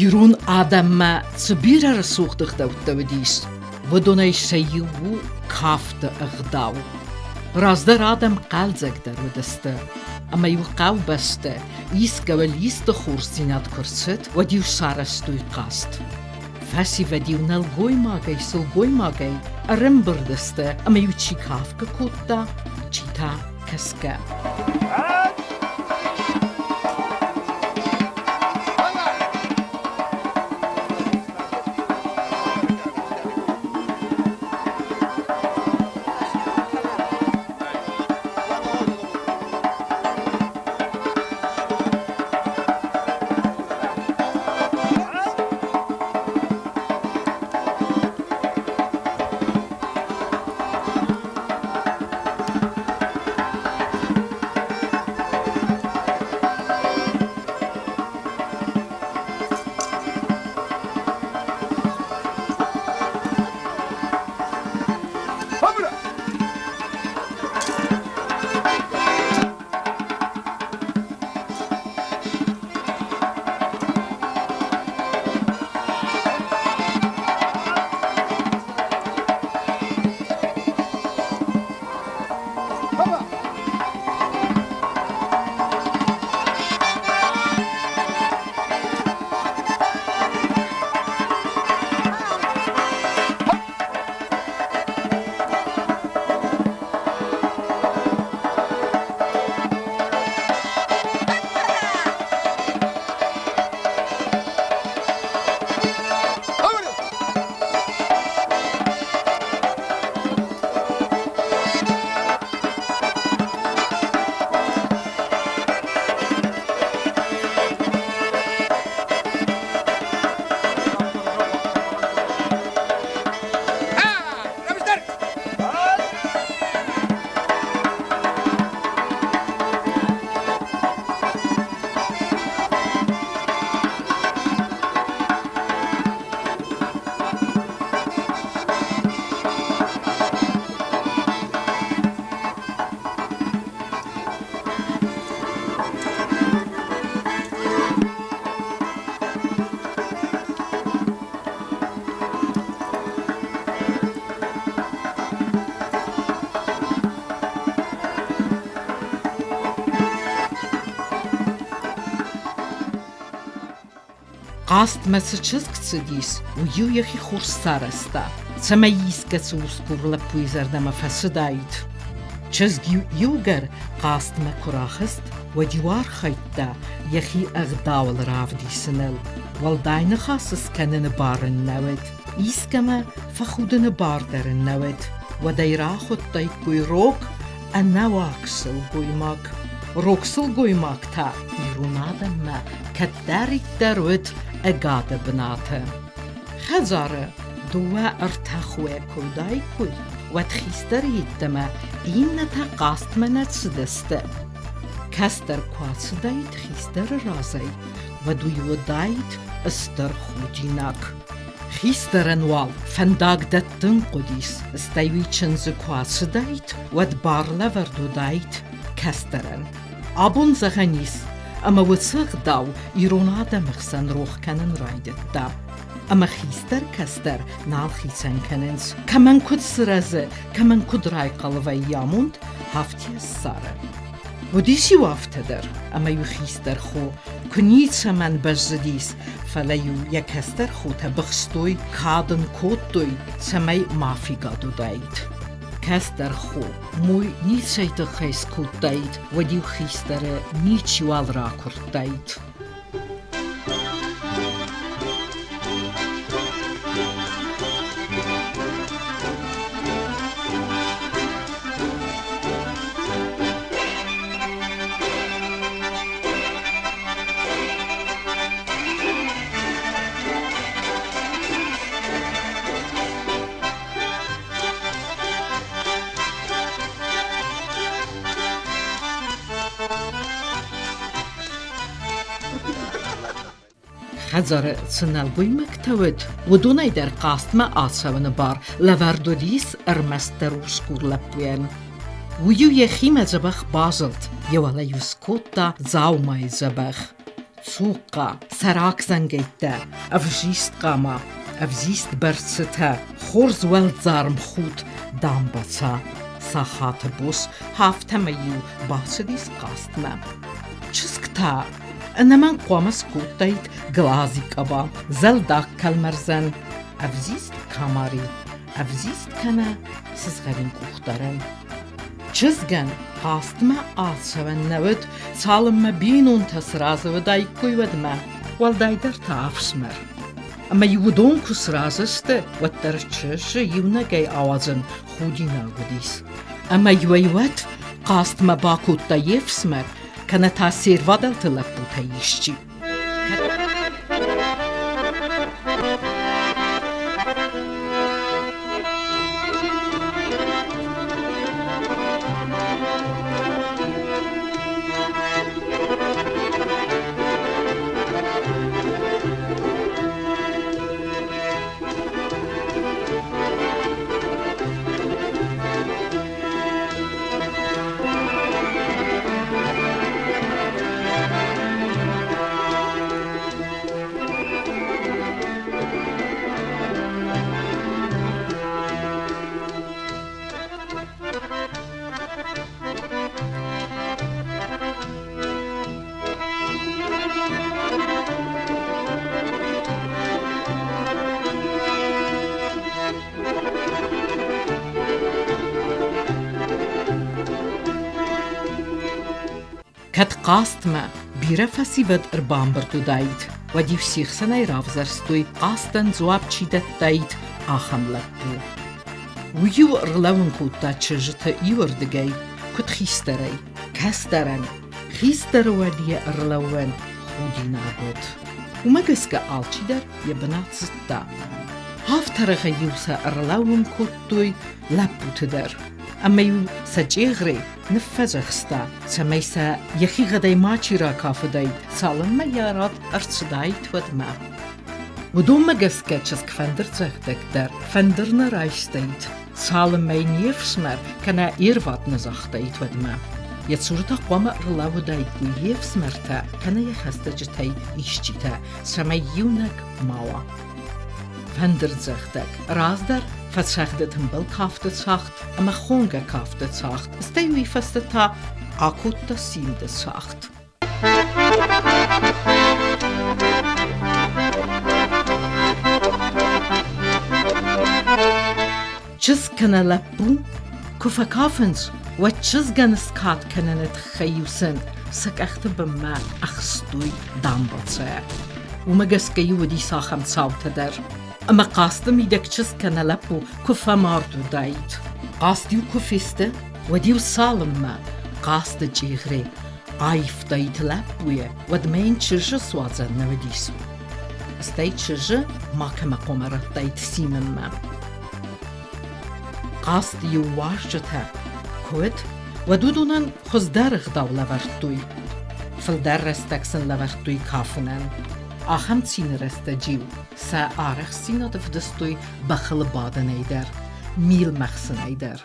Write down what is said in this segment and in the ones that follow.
Jeroen Adama Tsibira suchtig Dawdis, ودونای شیو کافت اغداو. رازدار آدم قلزک در ودسته، اما یو قاو بسته، ایس قولیست خورسینات کرست و دیو سارستوی قاست. فاسی و دیو نلگوی ماگی سلگوی ماگی ارم بردسته، اما یو چی کاف که کتا، چی تا کسکه. قاست Massachusetts و یو یخی خورستار استا. سما یسکت سوسکور لپویزر دم فسدایت. چزگیو یوگر قاست مکراخست و دیوار خیتا یخی اغداول رافدی سنل. والداین خاصس کنن بارن نود. ایسکما فخودن باردرن نود. و دیرا خود دایت گوی روک انواکسل گوی ماک. روکسل گوی ماک تا ایرونادم ما کداری درود اگاده بناته. خزاره دوا ارتخوه کودای کوی و تخیستریت دما این نتا قاست منت سدسته. کستر کواسدای تخیستر رازای و دویو دایت استر خودیناک. خیسترن وال فنداگ دتن قدیس استایوی چنز کواسدایت و دبارلا وردو دایت کسترن. آبون زغنیس اما وسخ داو ایروناده مخسن روخ کنن رایدت دا. اما خیستر کستر نال خیسن کننز کمن کد سرزه کمن کد رای قلوه یاموند هفتی ساره. و دیسی وافته در اما یو خیستر خو کنید سمن بزدیس فلیو یا کستر خو تا بخستوی کادن کود دوی سمی مافی گادو داید. کستر خو موی نیچیت خیس کود داید و دیو خیستر نیچی وال را کرد داید. خزاره سنالگوی مکتود و دونای در قاست ما آسون بار لوردودیس ارمستر و سکور لپوین. و یو یخیم زبخ بازلت یوالا یو سکوتا زاومای زبخ. سوقا سراك زنگیتا افجیست قاما افزیست برستا خورز والزارم خود دام بسا ساخات بوس هافتميو باسديس قاستما چسكتا أنا من قوامس كوتايت غلازي كبا زلداك كالمرزن أفزيست كاماري أفزيست كنا سزغرين كوختارن چزگن قاستما آسوان نود سالم ما بينون تسرازه و دايكوي ودما والدايدر تافسمر اما يودون كسرازسته و ترچش يونگي آوازن خودي ناغديس اما يويوت قاستما باكوتا يفسمر كنا تاثير وادلت لپو تايشچي كت قاستما بيرفسي ود اربان بردو دايد ودي فسيخ سناي رافزرستوي قاستن زواب چيدت دايد آخم لبو ويو ارلون كوتا چجتا يوردگي كت خيستري كسترن خيستر ودي ارلون خودي نابود ومگسك آلچيدر يبنات زتا هافترغ يوسا ارلون كوتوي لبو تدر اما يو سجيغري نفزخستا سميسا يخي غداي ماچي را كافدايد سالن ما يارات ارتسدايد ودما ودوم مگسك چسك فندر زغدك در فندرنا رايستايد سالن ما ينيفسمر كنا ايروات نزاختايد ودما يتصورتا قوام ارلاو دايد يفسمرتا كنا يخستجتاي ايشچيتا سميونك ماوا فندر زغدك رازدر فسخدتم بالكافت ساخت اما خونگه کافت ساخت استوی فستتا آکوت سیند ساخت چز کنه لبو کفا کافنز و چز گنسکات کنه نتخیوسن سک اخت بما اخستوی دامبطه و مگسکه یودی ساخم ساوت در اما قاستم يدك چسكنا لبو كفا ماردو دايد قاستيو كفيسته وديو سالم قاست جيغري قايف دايد لبوية ودمين چرج سوازن نوديسو استاي چرج ما كما قمرت دايد سيمن ما قاستيو واشجتا كود ودودونن خزدرغ داو لورتوي فلدر رستكسن لورتوي كافنن آخم تسين رستجيو سا آرخ سينا دفدستوي بخل بادن ايدر ميل مخسن ايدر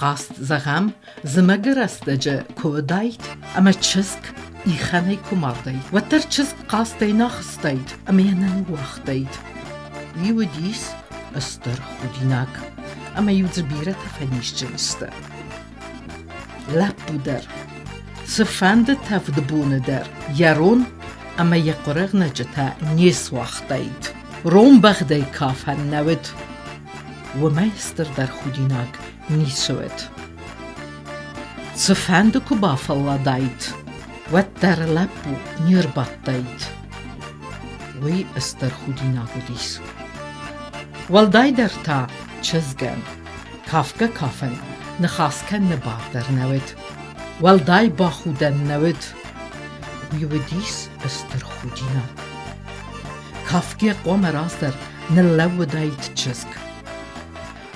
قاست زغم زمگر استجه کودایت اما چسک ایخانه کماردایت و تر چسک قاستای ناخستایت اما ینن وقتایت ویو دیس استر خودیناک اما یو زبیره تفنیش جنسته لب در سفند تفدبونه در یارون اما یقرق نجتا نیس وقتایت روم بغدای کافن نود و مایستر در خودیناک نیسوید. سفند کو بافلا دایت در لپو نیر بطاید وی استر خودی نگودیس والدای در تا چزگن کافگه کافن نخاسکن نباردر نود والدای با خودن نود وی ودیس استر خودی نگ کافگه قوم راز در نلو دایت چزگ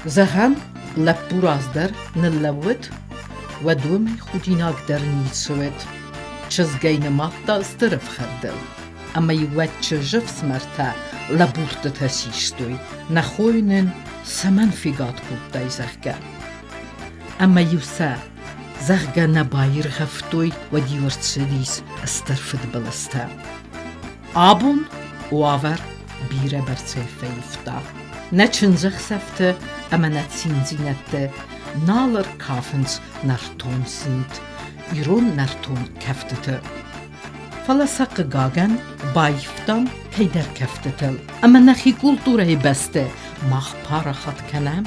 زهن لپو راز در نلوود و دومی خودی نگ در نیسوید چزگین ماتا استرف خردل اما یوت چجف سمرتا لبورت تسیستوی نخوینن سمن فیگات بود دای زخگه اما یوسا زخگه نبایر هفتوی و دیورت سدیس استرفد بلستا آبون واور بیره بر سیفه یفتا نچن زخ سفته اما نتسین زینته نالر کافنس نرتون سینت ایرون نرتون کفتته فلسق گاگن بایفتم کی در کفتتل اما نخی کلتوره بسته ماخ پارا خط کنم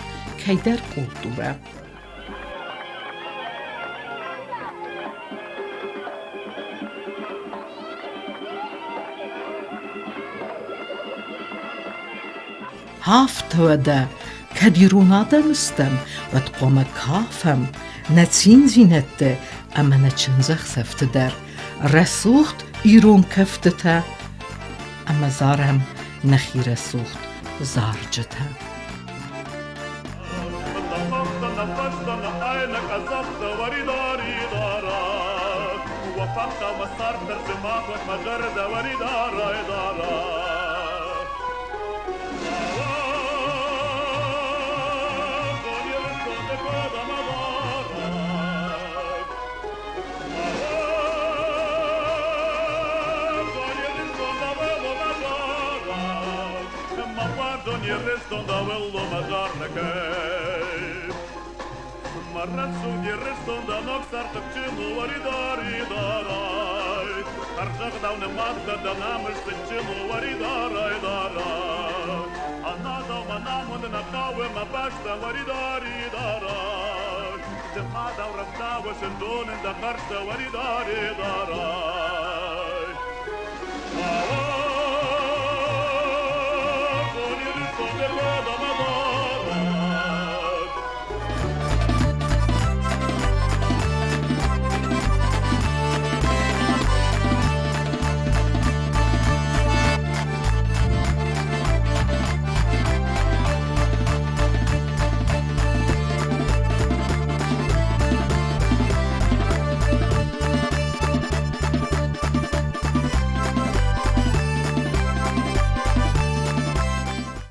کی در کلتوره هافت وده کدیروناده مستم و تقوم کافم نتسین زینته اما نچنزخ سفته در رسوخت ایرون کفتته اما زارم نخی رسوخت زارجته Donde abuelo magarna que Marratsu di restonda noxar tachinu waridari darai Arjag daun madda danamr sachinu waridari darai Anada manamun nakawe mabashta waridari darai Jemada urabda wa shendun da karta waridari darai